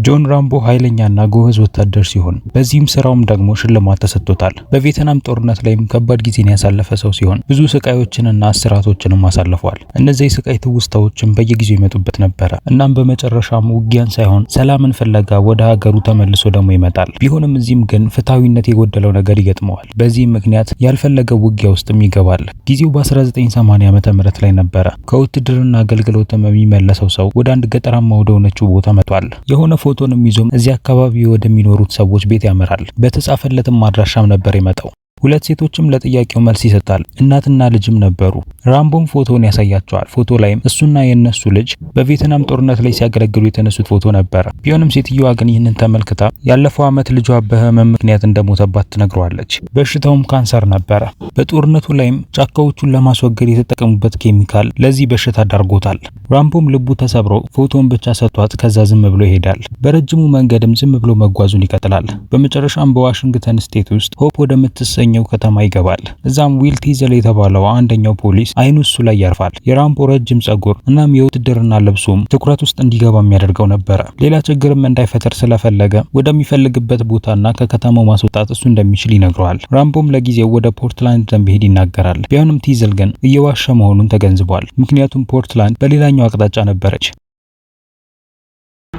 ጆን ራምቦ ኃይለኛና ጎበዝ ወታደር ሲሆን በዚህም ስራውም ደግሞ ሽልማት ተሰጥቶታል። በቪየትናም ጦርነት ላይም ከባድ ጊዜን ያሳለፈ ሰው ሲሆን ብዙ ስቃዮችንና እስራቶችንም አሳልፏል። እነዚህ ስቃይ ትውስታዎችም በየጊዜው ይመጡበት ነበረ። እናም በመጨረሻም ውጊያን ሳይሆን ሰላምን ፍለጋ ወደ ሀገሩ ተመልሶ ደግሞ ይመጣል። ቢሆንም እዚህም ግን ፍትሃዊነት የጎደለው ነገር ይገጥመዋል። በዚህም ምክንያት ያልፈለገው ውጊያ ውስጥም ይገባል። ጊዜው በ1980 ዓመተ ምህረት ላይ ነበረ። ከውትድርና አገልግሎትም የሚመለሰው ሰው ወደ አንድ ገጠራማ ወደሆነችው ቦታ መጥቷል። የሆነ ፎቶንም ይዞም እዚህ አካባቢ ወደሚኖሩት ሰዎች ቤት ያመራል። በተጻፈለትም አድራሻም ነበር የመጣው። ሁለት ሴቶችም ለጥያቄው መልስ ይሰጣል። እናትና ልጅም ነበሩ። ራምቦም ፎቶውን ያሳያቸዋል። ፎቶ ላይም እሱና የነሱ ልጅ በቪየትናም ጦርነት ላይ ሲያገለግሉ የተነሱት ፎቶ ነበር። ቢሆንም ሴትዮዋ ግን ይህንን ተመልክታ ያለፈው ዓመት ልጇ በህመም ምክንያት እንደሞተባት ትነግረዋለች። በሽታውም ካንሰር ነበረ። በጦርነቱ ላይም ጫካዎቹን ለማስወገድ የተጠቀሙበት ኬሚካል ለዚህ በሽታ ዳርጎታል። ራምቦም ልቡ ተሰብሮ ፎቶውን ብቻ ሰጥቷት ከዛ ዝም ብሎ ይሄዳል። በረጅሙ መንገድም ዝም ብሎ መጓዙን ይቀጥላል። በመጨረሻም በዋሽንግተን ስቴት ውስጥ ሆፕ ወደምትሰኘው ከተማ ይገባል። እዛም ዊል ቲዘል የተባለው አንደኛው ፖሊስ አይኑ እሱ ላይ ያርፋል። የራምቦ ረጅም ጸጉር እናም የውትድርና ልብሱም ትኩረት ውስጥ እንዲገባ የሚያደርገው ነበረ። ሌላ ችግርም እንዳይፈጠር ስለፈለገ ወደሚፈልግበት ቦታና ከከተማው ማስወጣት እሱ እንደሚችል ይነግረዋል። ራምቦም ለጊዜው ወደ ፖርትላንድ እንደሚሄድ ይናገራል። ቢሆንም ቲዘል ግን እየዋሸ መሆኑን ተገንዝቧል። ምክንያቱም ፖርትላንድ በሌላኛው አቅጣጫ ነበረች።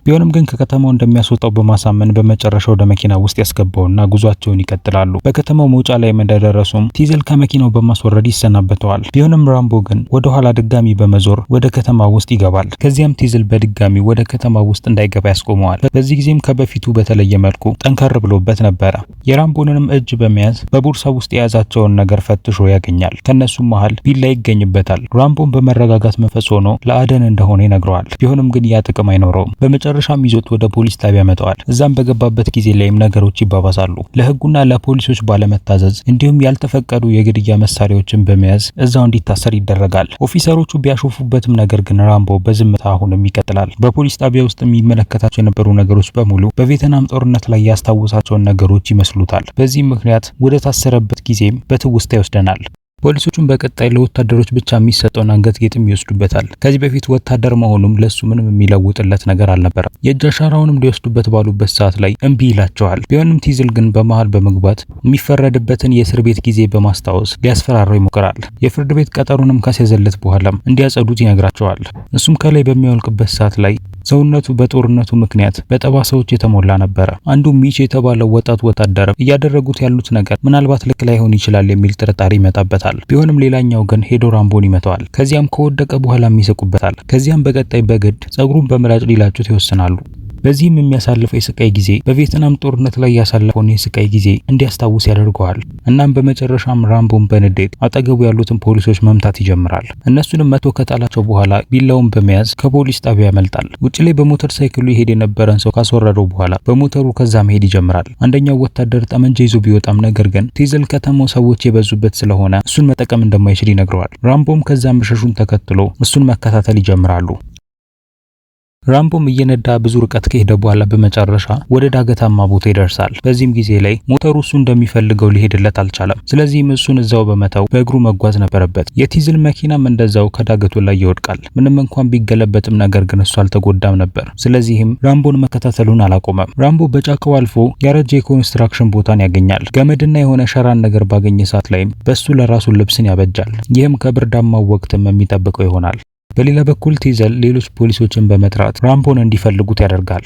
ቢሆንም ግን ከከተማው እንደሚያስወጣው በማሳመን በመጨረሻ ወደ መኪና ውስጥ ያስገባውና ጉዟቸውን ይቀጥላሉ። በከተማው መውጫ ላይ እንደደረሱም ቲዘል ከመኪናው በማስወረድ ይሰናበተዋል። ቢሆንም ራምቦ ግን ወደ ኋላ ድጋሚ በመዞር ወደ ከተማ ውስጥ ይገባል። ከዚያም ቲዘል በድጋሚ ወደ ከተማ ውስጥ እንዳይገባ ያስቆመዋል። በዚህ ጊዜም ከበፊቱ በተለየ መልኩ ጠንከር ብሎበት ነበረ። የራምቦንንም እጅ በመያዝ በቦርሳ ውስጥ የያዛቸውን ነገር ፈትሾ ያገኛል። ከነሱም መሃል ቢላ ይገኝበታል። ራምቦን በመረጋጋት መንፈስ ሆኖ ለአደን እንደሆነ ይነግረዋል። ቢሆንም ግን ያ ጥቅም አይኖረውም። በመጨረሻም ይዞት ወደ ፖሊስ ጣቢያ ያመጣዋል። እዛም በገባበት ጊዜ ላይም ነገሮች ይባባሳሉ። ለህጉና ለፖሊሶች ባለመታዘዝ እንዲሁም ያልተፈቀዱ የግድያ መሳሪያዎችን በመያዝ እዛው እንዲታሰር ይደረጋል። ኦፊሰሮቹ ቢያሾፉበትም ነገር ግን ራምቦ በዝምታ አሁንም ይቀጥላል። በፖሊስ ጣቢያ ውስጥ የሚመለከታቸው የነበሩ ነገሮች በሙሉ በቪየትናም ጦርነት ላይ ያስታወሳቸውን ነገሮች ይመስሉታል። በዚህም ምክንያት ወደ ታሰረበት ጊዜም በትውስታ ይወስደናል። ፖሊሶቹም በቀጣይ ለወታደሮች ብቻ የሚሰጠውን አንገት ጌጥም ይወስዱበታል። ከዚህ በፊት ወታደር መሆኑም ለሱ ምንም የሚለውጥለት ነገር አልነበረም። የእጅ አሻራውንም ሊወስዱበት ባሉበት ሰዓት ላይ እምቢ ይላቸዋል። ቢሆንም ቲዘል ግን በመሃል በመግባት የሚፈረድበትን የእስር ቤት ጊዜ በማስታወስ ሊያስፈራራው ይሞክራል። የፍርድ ቤት ቀጠሩንም ካስያዘለት በኋላም እንዲያጸዱት ይነግራቸዋል። እሱም ከላይ በሚያወልቅበት ሰዓት ላይ ሰውነቱ በጦርነቱ ምክንያት በጠባሳዎች የተሞላ ነበረ። አንዱ ሚች የተባለው ወጣት ወታደር እያደረጉት ያሉት ነገር ምናልባት ልክ ላይሆን ይችላል የሚል ጥርጣሬ ይመጣበታል። ቢሆንም ሌላኛው ግን ሄዶ ራምቦን ይመታዋል። ከዚያም ከወደቀ በኋላም ይስቁበታል። ከዚያም በቀጣይ በግድ ጸጉሩን በምላጭ ሊላጩት ይወስናሉ። በዚህም የሚያሳልፈው የስቃይ ጊዜ በቪየትናም ጦርነት ላይ ያሳለፈውን የስቃይ ጊዜ እንዲያስታውስ ያደርገዋል። እናም በመጨረሻም ራምቦን በንዴት አጠገቡ ያሉትን ፖሊሶች መምታት ይጀምራል። እነሱንም መቶ ከጣላቸው በኋላ ቢላውን በመያዝ ከፖሊስ ጣቢያ ያመልጣል። ውጭ ላይ በሞተር ሳይክሉ ይሄድ የነበረን ሰው ካስወረደው በኋላ በሞተሩ ከዛ መሄድ ይጀምራል። አንደኛው ወታደር ጠመንጃ ይዞ ቢወጣም ነገር ግን ቲዘል ከተማው ሰዎች የበዙበት ስለሆነ እሱን መጠቀም እንደማይችል ይነግረዋል። ራምቦም ከዛ መሸሹን ተከትሎ እሱን መከታተል ይጀምራሉ። ራምቦም እየነዳ ብዙ ርቀት ከሄደ በኋላ በመጨረሻ ወደ ዳገታማ ቦታ ይደርሳል። በዚህም ጊዜ ላይ ሞተሩ እሱ እንደሚፈልገው ሊሄድለት አልቻለም። ስለዚህም እሱን እዛው በመተው በእግሩ መጓዝ ነበረበት። የቲዘል መኪናም እንደዛው ከዳገቱ ላይ ይወድቃል። ምንም እንኳን ቢገለበጥም ነገር ግን እሱ አልተጎዳም ነበር። ስለዚህም ራምቦን መከታተሉን አላቆመም። ራምቦ በጫካው አልፎ ያረጀ የኮንስትራክሽን ቦታን ያገኛል። ገመድና የሆነ ሸራን ነገር ባገኘ ሰዓት ላይም በሱ ለራሱ ልብስን ያበጃል። ይህም ከብርዳማው ወቅትም የሚጠብቀው ይሆናል። በሌላ በኩል ቲዘል ሌሎች ፖሊሶችን በመጥራት ራምቦን እንዲፈልጉት ያደርጋል።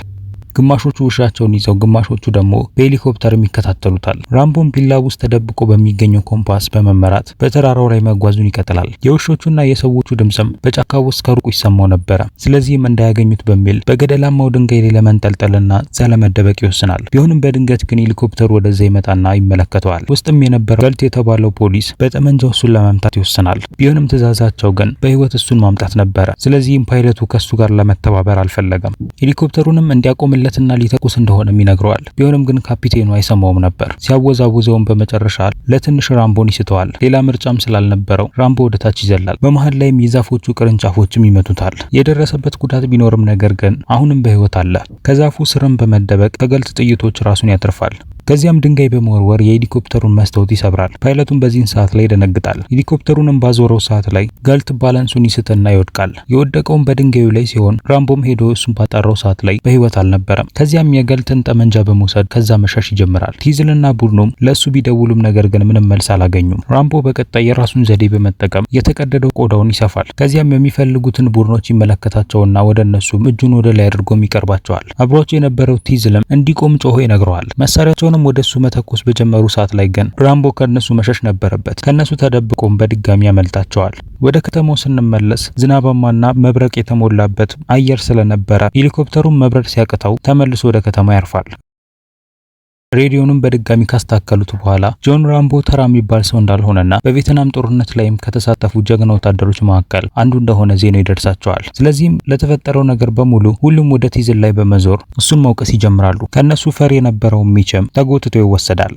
ግማሾቹ ውሻቸውን ይዘው ግማሾቹ ደግሞ በሄሊኮፕተር ይከታተሉታል። ራምቦን ቢላ ውስጥ ተደብቆ በሚገኘው ኮምፓስ በመመራት በተራራው ላይ መጓዙን ይቀጥላል። የውሾቹና የሰዎቹ ድምጽም በጫካው ውስጥ ከሩቁ ይሰማው ነበረ። ስለዚህም እንዳያገኙት በሚል በገደላማው ድንጋይ ላይ ለመንጠልጠልና እዛ ለመደበቅ ይወስናል። ቢሆንም በድንገት ግን ሄሊኮፕተሩ ወደዛ ይመጣና ይመለከተዋል። ውስጥም የነበረው ገልት የተባለው ፖሊስ በጠመንጃው እሱን ለመምታት ይወስናል። ቢሆንም ትዕዛዛቸው ግን በህይወት እሱን ማምጣት ነበረ። ስለዚህም ፓይለቱ ከሱ ጋር ለመተባበር አልፈለገም። ሄሊኮፕተሩንም እንዲያቆምለትና ሊተኩስ እንደሆነም ይነግረዋል። ቢሆንም ግን ካፒቴኑ አይሰማውም ነበር። ሲያወዛውዘውም በመጨረሻ ለትንሽ ራምቦን ይስተዋል። ሌላ ምርጫም ስላልነበረው ራምቦ ወደታች ይዘላል። በመሃል ላይም የዛፎቹ ቅርንጫፎችም ይመቱታል። የደረሰበት ጉዳት ቢኖርም ነገር ግን አሁንም በህይወት አለ። ከዛፉ ስርም በመደበቅ ከገልት ጥይቶች ራሱን ያተርፋል። ከዚያም ድንጋይ በመወርወር የሄሊኮፕተሩን መስታወት ይሰብራል። ፓይለቱም በዚህን ሰዓት ላይ ይደነግጣል። ሄሊኮፕተሩንም ባዞረው ሰዓት ላይ ጋልት ባላንሱን ይስትና ይወድቃል። የወደቀውን በድንጋዩ ላይ ሲሆን ራምቦም ሄዶ እሱን ባጣራው ሰዓት ላይ በህይወት አልነበረም። ከዚያም የጋልትን ጠመንጃ በመውሰድ ከዛ መሸሽ ይጀምራል። ቲዝልና ቡድኑም ለሱ ቢደውሉም ነገር ግን ምንም መልስ አላገኙም። ራምቦ በቀጣይ የራሱን ዘዴ በመጠቀም የተቀደደው ቆዳውን ይሰፋል። ከዚያም የሚፈልጉትን ቡድኖች ይመለከታቸውና ወደ እነሱም እጁን ወደ ላይ አድርጎም ይቀርባቸዋል። አብሯቸው የነበረው ቲዝልም እንዲቆም ጮሆ ይነግረዋል። መሳሪያቸውንም ወደሱ መተኮስ በጀመሩ ሰዓት ላይ ግን ራምቦ ከነሱ መሸሽ ነበረበት። ከነሱ ተደብቆም በድጋሚ ያመልጣቸዋል። ወደ ከተማው ስንመለስ ዝናባማና መብረቅ የተሞላበት አየር ስለነበረ ሄሊኮፕተሩን መብረር ሲያቅተው ተመልሶ ወደ ከተማ ያርፋል። ሬዲዮኑን በድጋሚ ካስተካከሉት በኋላ ጆን ራምቦ ተራ የሚባል ሰው እንዳልሆነና በቬትናም ጦርነት ላይም ከተሳተፉ ጀግና ወታደሮች መካከል አንዱ እንደሆነ ዜናው ይደርሳቸዋል። ስለዚህም ለተፈጠረው ነገር በሙሉ ሁሉም ወደ ቲዝል ላይ በመዞር እሱን መውቀስ ይጀምራሉ። ከነሱ ፈሪ የነበረው ሚችም ተጎትቶ ይወሰዳል።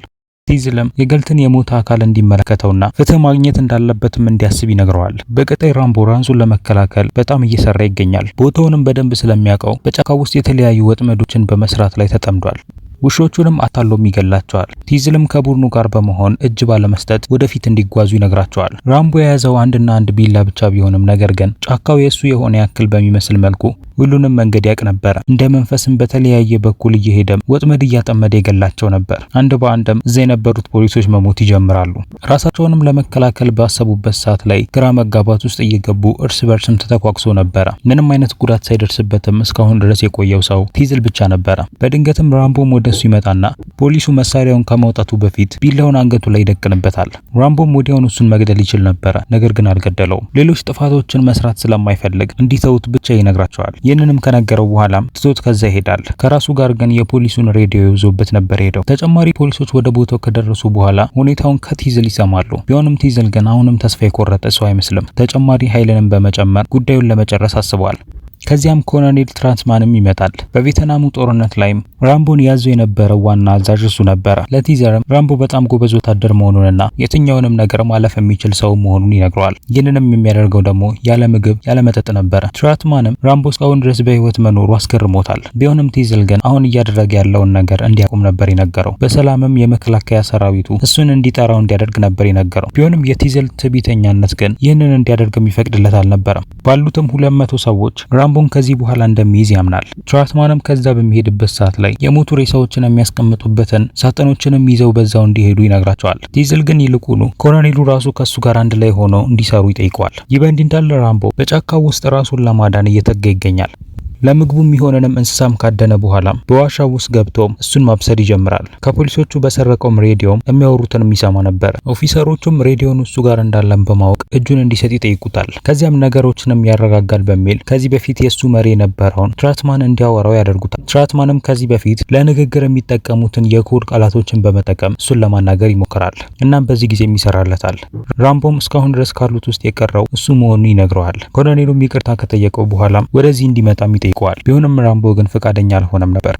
ቲዝልም የጋልትን የሞተ አካል እንዲመለከተውና ፍትህ ማግኘት እንዳለበትም እንዲያስብ ይነግረዋል። በቀጣይ ራምቦ ራሱን ለመከላከል በጣም እየሰራ ይገኛል። ቦታውንም በደንብ ስለሚያውቀው በጫካ ውስጥ የተለያዩ ወጥመዶችን በመስራት ላይ ተጠምዷል። ውሾቹንም አታሎም ይገላቸዋል። ቲዝልም ከቡድኑ ጋር በመሆን እጅ ባለመስጠት ወደፊት እንዲጓዙ ይነግራቸዋል። ራምቦ የያዘው አንድና አንድ ቢላ ብቻ ቢሆንም ነገር ግን ጫካው የሱ የሆነ ያክል በሚመስል መልኩ ሁሉንም መንገድ ያቅ ነበር። እንደ መንፈስም በተለያየ በኩል እየሄደም ወጥመድ እያጠመደ ይገላቸው ነበር። አንድ በአንድም እዛ የነበሩት ፖሊሶች መሞት ይጀምራሉ። ራሳቸውንም ለመከላከል ባሰቡበት ሰዓት ላይ ግራ መጋባት ውስጥ እየገቡ እርስ በርስም ተተኳኩሶ ነበረ። ምንም አይነት ጉዳት ሳይደርስበትም እስካሁን ድረስ የቆየው ሰው ቲዝል ብቻ ነበረ። በድንገትም ራምቦም ወደሱ ይመጣና ፖሊሱ መሳሪያውን ከማውጣቱ በፊት ቢላውን አንገቱ ላይ ይደቅንበታል። ራምቦም ወዲያውኑ እሱን መግደል ይችል ነበረ፣ ነገር ግን አልገደለውም። ሌሎች ጥፋቶችን መስራት ስለማይፈልግ እንዲተውት ብቻ ይነግራቸዋል። ይህንንም ከነገረው በኋላም ትቶት ከዛ ይሄዳል። ከራሱ ጋር ግን የፖሊሱን ሬዲዮ ይዞበት ነበር ሄደው። ተጨማሪ ፖሊሶች ወደ ቦታው ከደረሱ በኋላ ሁኔታውን ከቲዝል ይሰማሉ። ቢሆንም ቲዝል ግን አሁንም ተስፋ የቆረጠ ሰው አይመስልም። ተጨማሪ ኃይልንም በመጨመር ጉዳዩን ለመጨረስ አስበዋል። ከዚያም ኮሎኔል ትራንስማንም ይመጣል። በቬትናሙ ጦርነት ላይም ራምቦን ያዞ የነበረው ዋና አዛዥ እሱ ነበረ። ለቲዘርም ራምቦ በጣም ጎበዝ ወታደር መሆኑንና የትኛውንም ነገር ማለፍ የሚችል ሰው መሆኑን ይነግረዋል። ይህንንም የሚያደርገው ደግሞ ያለ ምግብ ያለ መጠጥ ነበረ። ትራንስማንም ራምቦ እስካሁን ድረስ በህይወት መኖሩ አስገርሞታል። ቢሆንም ቲዝል ግን አሁን እያደረገ ያለውን ነገር እንዲያቆም ነበር የነገረው። በሰላምም የመከላከያ ሰራዊቱ እሱን እንዲጠራው እንዲያደርግ ነበር የነገረው። ቢሆንም የቲዝል ትዕቢተኛነት ግን ይህንን እንዲያደርግ የሚፈቅድለት አልነበረም። ባሉትም 200 ሰዎች ራምቦን ከዚህ በኋላ እንደሚይዝ ያምናል። ትራንስማንም ከዛ በሚሄድበት ሰዓት ላይ የሞቱ ሬሳዎችን የሚያስቀምጡበትን ሳጥኖችንም ይዘው በዛው እንዲሄዱ ይነግራቸዋል። ቲዝል ግን ይልቁኑ ኮሎኔሉ ራሱ ከሱ ጋር አንድ ላይ ሆኖ እንዲሰሩ ይጠይቀዋል። ይህ በእንዲህ እንዳለ ራምቦ በጫካው ውስጥ ራሱን ለማዳን እየተጋ ይገኛል። ለምግቡ የሚሆነንም እንስሳም ካደነ በኋላም በዋሻው ውስጥ ገብቶም እሱን ማብሰል ይጀምራል። ከፖሊሶቹ በሰረቀውም ሬዲዮም የሚያወሩትን የሚሰማ ነበር። ኦፊሰሮቹም ሬዲዮን እሱ ጋር እንዳለም በማወቅ እጁን እንዲሰጥ ይጠይቁታል። ከዚያም ነገሮችንም ያረጋጋል በሚል ከዚህ በፊት የሱ መሪ የነበረውን ትራንስማን እንዲያወራው ያደርጉታል። ትራንስማንም ከዚህ በፊት ለንግግር የሚጠቀሙትን የኮድ ቃላቶችን በመጠቀም እሱን ለማናገር ይሞክራል። እናም በዚህ ጊዜ ይሰራለታል። ራምቦም እስካሁን ድረስ ካሉት ውስጥ የቀረው እሱ መሆኑን ይነግረዋል። ኮሎኔሉም ይቅርታ ከጠየቀው በኋላም ወደዚህ እንዲመጣም ይጠይቀዋል። ቢሆንም ራምቦ ግን ፈቃደኛ አልሆነም ነበር።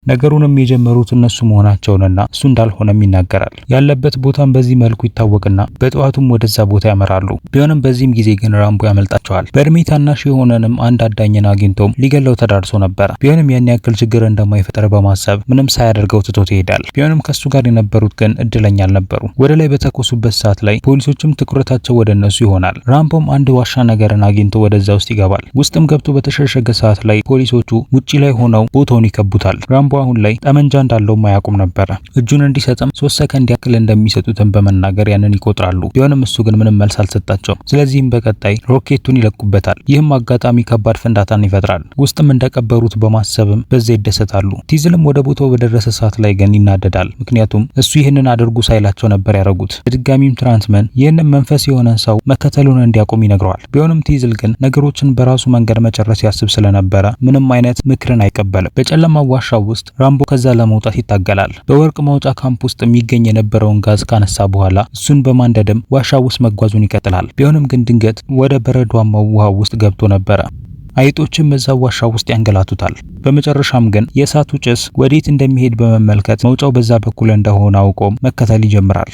ነገሩንም የጀመሩት እነሱ መሆናቸውንና እሱ እንዳልሆነም ይናገራል። ያለበት ቦታም በዚህ መልኩ ይታወቅና በጠዋቱም ወደዛ ቦታ ያመራሉ። ቢሆንም በዚህም ጊዜ ግን ራምቦ ያመልጣቸዋል። በእድሜ ታናሽ የሆነንም አንድ አዳኝን አግኝቶም ሊገለው ተዳርሶ ነበር። ቢሆንም ያን ያክል ችግር እንደማይፈጠር በማሰብ ምንም ሳያደርገው ትቶት ይሄዳል። ቢሆንም ከሱ ጋር የነበሩት ግን እድለኛ አልነበሩ። ወደ ላይ በተኮሱበት ሰዓት ላይ ፖሊሶችም ትኩረታቸው ወደ እነሱ ይሆናል። ራምቦም አንድ ዋሻ ነገርን አግኝቶ ወደዛ ውስጥ ይገባል። ውስጥም ገብቶ በተሸሸገ ሰዓት ላይ ፖሊሶቹ ውጪ ላይ ሆነው ቦታውን ይከቡታል። አሁን ላይ ጠመንጃ እንዳለው ማያውቁም ነበር። እጁን እንዲሰጥም 3 ሰከንድ ያክል እንደሚሰጡትን በመናገር ያንን ይቆጥራሉ። ቢሆንም እሱ ግን ምንም መልስ አልሰጣቸውም። ስለዚህም በቀጣይ ሮኬቱን ይለቁበታል። ይህም አጋጣሚ ከባድ ፍንዳታን ይፈጥራል። ውስጥም እንደቀበሩት በማሰብም በዛ ይደሰታሉ። ቲዝልም ወደ ቦታው በደረሰ ሰዓት ላይ ግን ይናደዳል። ምክንያቱም እሱ ይህንን አድርጉ ሳይላቸው ነበር ያደረጉት። በድጋሚም ትራንስመን ይህንን መንፈስ የሆነን ሰው መከተሉን እንዲያቆም ይነግረዋል። ቢሆንም ቲዝል ግን ነገሮችን በራሱ መንገድ መጨረስ ያስብ ስለነበረ ምንም አይነት ምክርን አይቀበልም። በጨለማ ዋሻው ውስጥ ራምቦ ከዛ ለመውጣት ይታገላል። በወርቅ ማውጫ ካምፕ ውስጥ የሚገኝ የነበረውን ጋዝ ካነሳ በኋላ እሱን በማንደድም ዋሻው ውስጥ መጓዙን ይቀጥላል። ቢሆንም ግን ድንገት ወደ በረዷማው ውሃ ውስጥ ገብቶ ነበረ። አይጦችም በዛ ዋሻ ውስጥ ያንገላቱታል። በመጨረሻም ግን የእሳቱ ጭስ ወዴት እንደሚሄድ በመመልከት መውጫው በዛ በኩል እንደሆነ አውቆም መከተል ይጀምራል።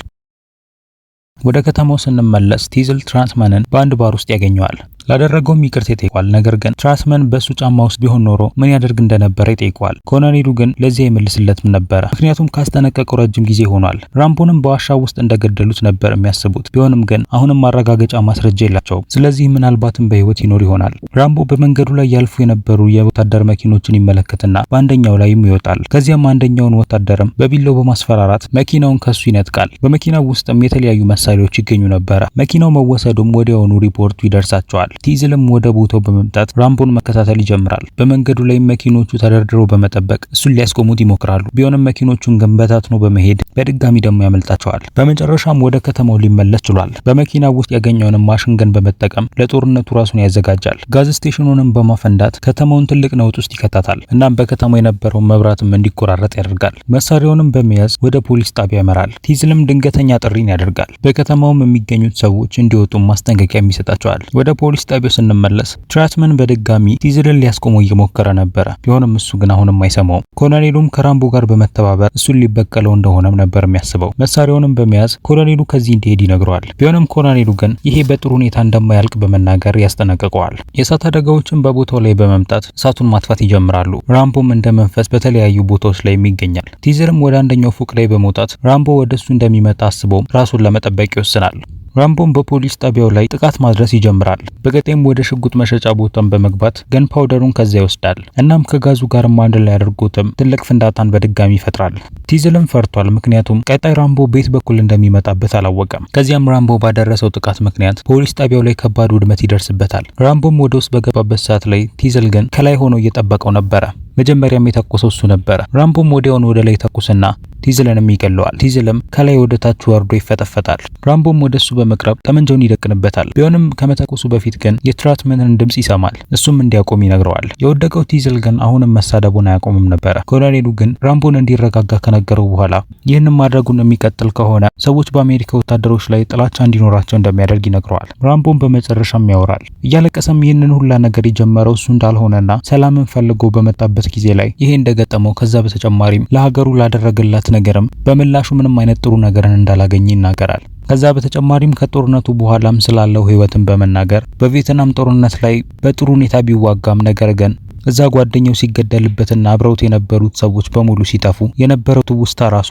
ወደ ከተማው ስንመለስ ቲዝል ትራንስማንን በአንድ ባር ውስጥ ያገኘዋል። ላደረገውም ይቅርታ ይጠይቋል። ነገር ግን ትራትመን በሱ ጫማ ውስጥ ቢሆን ኖሮ ምን ያደርግ እንደነበረ ይጠይቀዋል። ኮሎኔሉ ግን ለዚህ አይመልስለትም ነበረ፣ ምክንያቱም ካስጠነቀቀው ረጅም ጊዜ ሆኗል። ራምቦንም በዋሻው ውስጥ እንደገደሉት ነበር የሚያስቡት። ቢሆንም ግን አሁንም ማረጋገጫ ማስረጃ የላቸውም። ስለዚህ ምናልባትም በህይወት ይኖር ይሆናል። ራምቦ በመንገዱ ላይ ያልፉ የነበሩ የወታደር መኪኖችን ይመለከትና በአንደኛው ላይም ይወጣል። ከዚያም አንደኛውን ወታደርም በቢላው በማስፈራራት መኪናውን ከሱ ይነጥቃል። በመኪናው ውስጥም የተለያዩ መሳሪያዎች ይገኙ ነበረ። መኪናው መወሰዱም ወዲያውኑ ሪፖርቱ ይደርሳቸዋል። ቲዝልም ወደ ቦታው በመምጣት ራምቦን መከታተል ይጀምራል። በመንገዱ ላይ መኪኖቹ ተደርድረው በመጠበቅ እሱን ሊያስቆሙት ይሞክራሉ። ቢሆንም መኪኖቹን ግን በታትኖ በመሄድ በድጋሚ ደግሞ ያመልጣቸዋል። በመጨረሻም ወደ ከተማው ሊመለስ ችሏል። በመኪናው ውስጥ ያገኘውንም ማሽን ገን በመጠቀም ለጦርነቱ ራሱን ያዘጋጃል። ጋዝ ስቴሽኑንም በማፈንዳት ከተማውን ትልቅ ነውጥ ውስጥ ይከታታል። እናም በከተማው የነበረው መብራትም እንዲቆራረጥ ያደርጋል። መሳሪያውንም በመያዝ ወደ ፖሊስ ጣቢያ ያመራል። ቲዝልም ድንገተኛ ጥሪን ያደርጋል። በከተማውም የሚገኙት ሰዎች እንዲወጡ ማስጠንቀቂያ ይሰጣቸዋል። ወደ ፖሊስ ጣቢያው ስንመለስ ትራትመን በድጋሚ ቲዝልን ሊያስቆመው እየሞከረ ነበረ። ቢሆንም እሱ ግን አሁንም አይሰማውም። ኮሎኔሉም ከራምቦ ጋር በመተባበር እሱን ሊበቀለው እንደሆነም ነበር የሚያስበው። መሳሪያውንም በመያዝ ኮሎኔሉ ከዚህ እንዲሄድ ይነግረዋል። ቢሆንም ኮሎኔሉ ግን ይሄ በጥሩ ሁኔታ እንደማያልቅ በመናገር ያስጠነቅቀዋል። የእሳት አደጋዎችን በቦታው ላይ በመምጣት እሳቱን ማጥፋት ይጀምራሉ። ራምቦም እንደ መንፈስ በተለያዩ ቦታዎች ላይ ይገኛል። ቲዝልም ወደ አንደኛው ፎቅ ላይ በመውጣት ራምቦ ወደሱ እንደሚመጣ አስቦ ራሱን ለመጠበቅ ይወስናል። ራምቦም በፖሊስ ጣቢያው ላይ ጥቃት ማድረስ ይጀምራል። በቀጣይም ወደ ሽጉጥ መሸጫ ቦታን በመግባት ገን ፓውደሩን ከዚያ ይወስዳል። እናም ከጋዙ ጋርም አንድ ላይ አድርጎትም ትልቅ ፍንዳታን በድጋሚ ይፈጥራል። ቲዝልም ፈርቷል፣ ምክንያቱም ቀጣይ ራምቦ ቤት በኩል እንደሚመጣበት አላወቀም። ከዚያም ራምቦ ባደረሰው ጥቃት ምክንያት ፖሊስ ጣቢያው ላይ ከባድ ውድመት ይደርስበታል። ራምቦም ወደ ውስጥ በገባበት ሰዓት ላይ ቲዝል ግን ከላይ ሆኖ እየጠበቀው ነበረ። መጀመሪያም የተኮሰው እሱ ነበረ። ራምቦም ወዲያውኑ ወደ ላይ ተኩስና ቲዝልንም ይገለዋል። ቲዝልም ከላይ ወደ ታች ወርዶ ይፈጠፈጣል። ራምቦም ወደሱ በመቅረብ ጠመንጃውን ይደቅንበታል። ቢሆንም ከመተኮሱ በፊት ግን የትራትመንን ድምጽ ይሰማል። እሱም እንዲያቆም ይነግረዋል። የወደቀው ቲዝል ግን አሁንም መሳደቡን አያቆምም ነበረ። ኮሎኔሉ ግን ራምቦን እንዲረጋጋ ከነገረው በኋላ ይህንን ማድረጉን የሚቀጥል ከሆነ ሰዎች በአሜሪካ ወታደሮች ላይ ጥላቻ እንዲኖራቸው እንደሚያደርግ ይነግረዋል። ራምቦም በመጨረሻም ያወራል። እያለቀሰም ይህንን ሁላ ነገር የጀመረው እሱ እንዳልሆነና ሰላምን ፈልጎ በመጣበት ጊዜ ላይ ይሄ እንደገጠመው ከዛ በተጨማሪም ለሀገሩ ላደረገላት ነገርም በምላሹ ምንም አይነት ጥሩ ነገርን እንዳላገኘ ይናገራል። ከዛ በተጨማሪም ከጦርነቱ በኋላም ስላለው ህይወትን በመናገር በቪየትናም ጦርነት ላይ በጥሩ ሁኔታ ቢዋጋም ነገር ግን እዛ ጓደኛው ሲገደልበትና አብረውት የነበሩት ሰዎች በሙሉ ሲጠፉ የነበረው ትውስታ ራሱ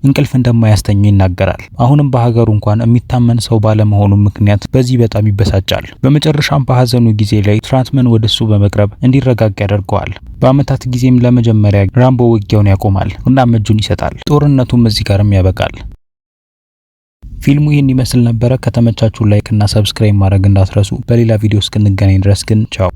እንቅልፍ እንደማያስተኙ ይናገራል። አሁንም በሀገሩ እንኳን የሚታመን ሰው ባለመሆኑ ምክንያት በዚህ በጣም ይበሳጫል። በመጨረሻም በሀዘኑ ጊዜ ላይ ትራትመን ወደሱ በመቅረብ እንዲረጋጋ ያደርገዋል። በአመታት ጊዜም ለመጀመሪያ ራምቦ ውጊያውን ያቆማል እና እጁን ይሰጣል። ጦርነቱም እዚህ ጋርም ያበቃል። ፊልሙ ይህን ይመስል ነበረ። ከተመቻችሁ ላይክ እና ሰብስክራይብ ማድረግ እንዳትረሱ። በሌላ ቪዲዮ እስክንገናኝ ድረስ ግን ቻው።